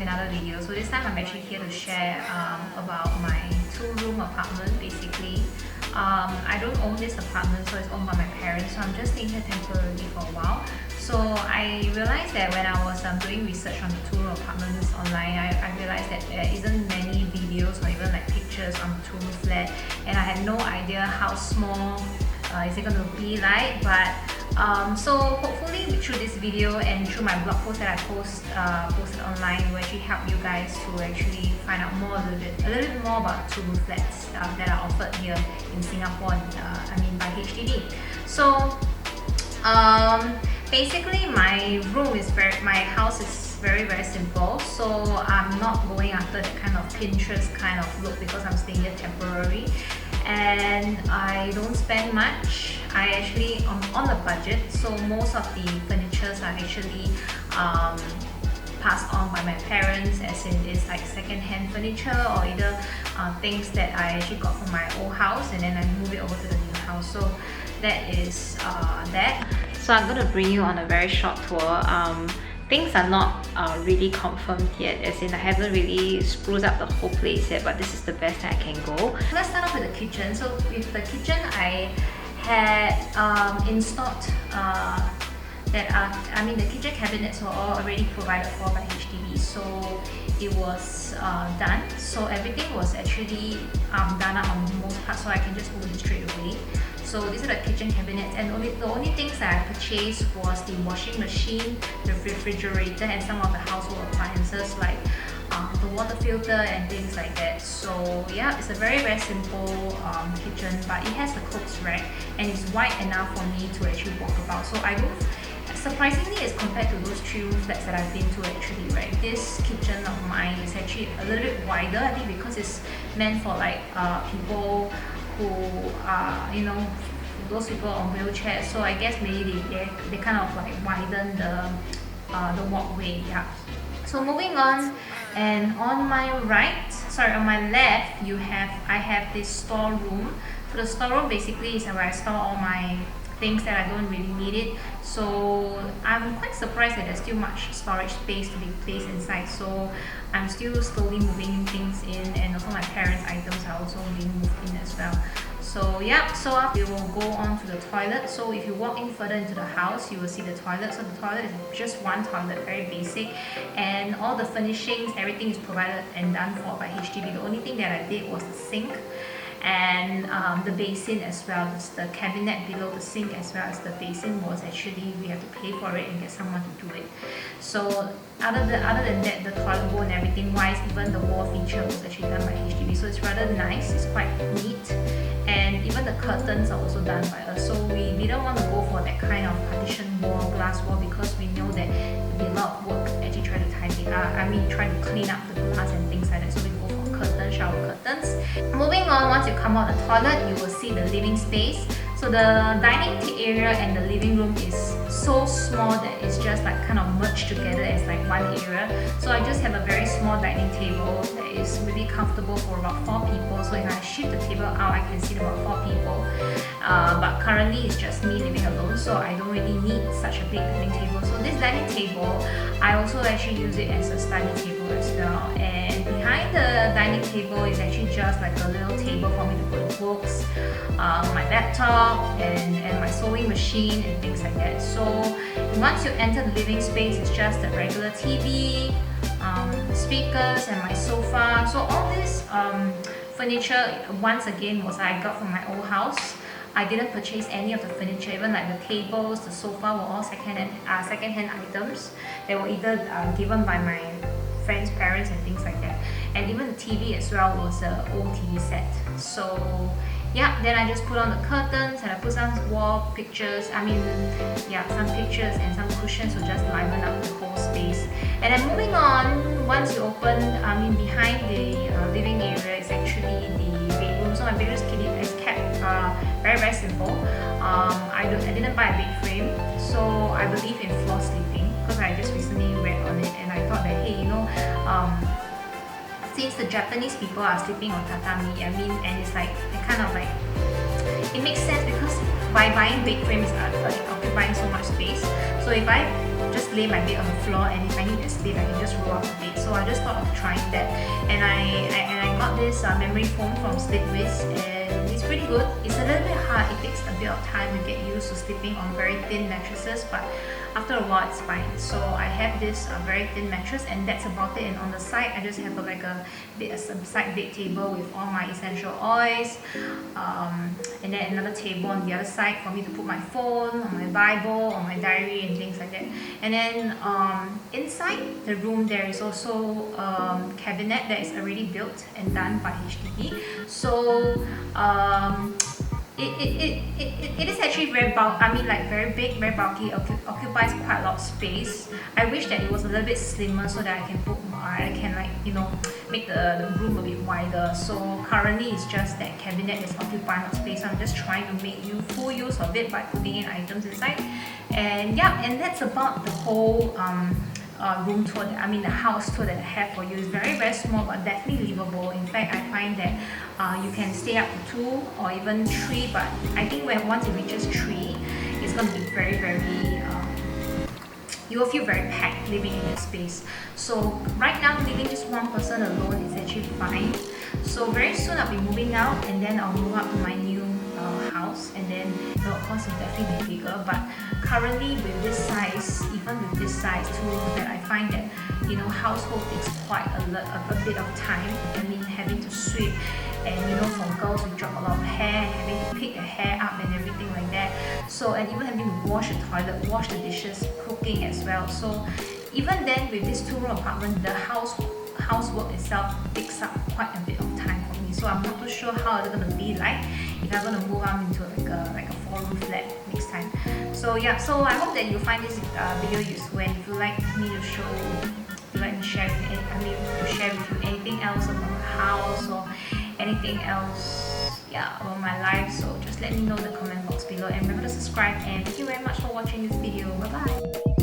another video. So this time I'm actually here to share about my 2-room apartment basically. I don't own this apartment, so it's owned by my parents, so I'm just staying here temporarily for a while. So I realized that when I was doing research on the 2-room apartments online, I realized that there isn't many videos or even like pictures on the 2-room flat, and I had no idea how small is it going to be like. But so hopefully through this video and through my blog post that I posted online, will actually help you guys to actually find out more a little bit more about 2-room flats that are offered here in Singapore, by HDB. So basically my house is very simple, so I'm not going after that kind of Pinterest kind of look because I'm staying here temporary, and I don't spend much. I actually am on a budget, so most of the furnitures are actually passed on by my parents, as in it's like second-hand furniture or either things that I actually got from my old house and then I move it over to the new house. So that is that. So I'm going to bring you on a very short tour. Things are not really confirmed yet, as in I haven't really spruced up the whole place yet, but this is the best that I can go. Let's start off with the kitchen. So with the kitchen, I had installed the kitchen cabinets were all already provided for by HDB, so it was done. So everything was actually done up on the most part, so I can just move it straight away. So these are the kitchen cabinets, and the only things that I purchased was the washing machine, the refrigerator, and some of the household appliances like the water filter and things like that. So yeah, it's a very simple kitchen, but it has a clothes rack and it's wide enough for me to actually walk about. So I don't, surprisingly, as compared to those 3-room flats that I've been to actually, right, this kitchen of mine is actually a little bit wider, I think because it's meant for like people who are, those people on wheelchairs. So I guess maybe they kind of like widen the walkway. Yeah. So moving on, and on my left, I have this storeroom. So the storeroom basically is where I store all my things that I don't really need it. So I'm quite surprised that there's still much storage space to be placed inside. So I'm still slowly moving things in, and also my parents' items are also being moved in as well. So yeah, so we will go on to the toilet. So if you walk in further into the house, you will see the toilet. So the toilet is just one toilet, very basic, and all the furnishings, everything is provided and done for by HDB. The only thing that I did was the sink and the basin as well. It's the cabinet below the sink as well as the basin was actually, we have to pay for it and get someone to do it. So other than that, the toilet bowl and everything wise, even the wall feature was actually done by HDB. So it's rather nice, it's quite neat, and even the curtains are also done by us. So we didn't want to go for that kind of partition wall, glass wall, because we know that it would be a lot of work to actually try to try to clean up the glass and things like that. So we go for curtains, shower curtains. Moving on, once you come out the toilet, you will see the living space. So the dining area and the living room is so small that it's just like kind of merged together as like one area. So I just have a very small dining table that is really comfortable for about 4 people. So if I shift the table out, I can sit about 4 people. But currently it's just me living alone, so I don't really need such a big dining table. So this dining table, I also actually use it as a study table as well. And behind the dining table is actually just like a little table for me to put books, my laptop, and my sewing machine and things like that. So once you enter the living space, it's just a regular TV, speakers, and my sofa. So all this furniture, once again, I got from my old house. I didn't purchase any of the furniture, even like the tables, the sofa were all second-hand items. They were either given by my friends' parents and things like that. And even the TV as well was an old TV set. So yeah, then I just put on the curtains and I put some wall pictures, some pictures and some cushions to just liven up the whole space. And then moving on, once you open, behind the living area is actually the bedroom. So my bedroom is kept very simple. I didn't buy a bed frame, so I believe in floor sleeping because I just recently read on it, and I thought that, hey, since the Japanese people are sleeping on tatami, and it's like, it makes sense because by buying bed frames occupying so much space. So if I just lay my bed on the floor, and if I need a space, I can just roll out the bed. So I just thought of trying that, and I got this memory foam from Glitzies, and it's pretty good. It's a little bit hard. It takes a bit of time to get used to sleeping on very thin mattresses, but after a while it's fine. So I have this very thin mattress, and that's about it. And on the side, I just have a side bed table with all my essential oils, and then another table on the other side for me to put my phone, or my Bible, or my diary, and things like that. And then inside the room, there is also cabinet that is already built and done by HDB. So it is actually very very big, very bulky, occupies quite a lot of space. I wish that it was a little bit slimmer so that I can make the room a bit wider. So currently it's just that cabinet is occupying a space. So I'm just trying to make full use of it by putting in items inside. And yeah, and that's about the whole room tour, the house tour that I have for you. Is very, very small, but definitely livable. In fact, I find that you can stay up to 2 or even 3, but I think once it reaches 3, it's going to be very, very you will feel very packed living in that space. So right now, living just one person alone is actually fine. So very soon I'll be moving out, and then I'll move up to my new house, and then of course it'll definitely be bigger. But currently with this size, even with this size too, that I find that household takes quite a bit of time. Having to sweep, and for girls we drop a lot of hair, having to pick the hair up and everything like that. So, and even having to wash the toilet, wash the dishes, cooking as well. So even then, with this 2-room apartment, the housework itself takes up quite a bit of time for me. So I'm not too sure how it's going to be like if I'm going to move on into like a 4-room flat next time. So yeah, so I hope that you find this video useful, and if you like me to share with you anything else about the house or anything else about my life, so just let me know in the comment box below, and remember to subscribe. And thank you very much for watching this video. Bye bye.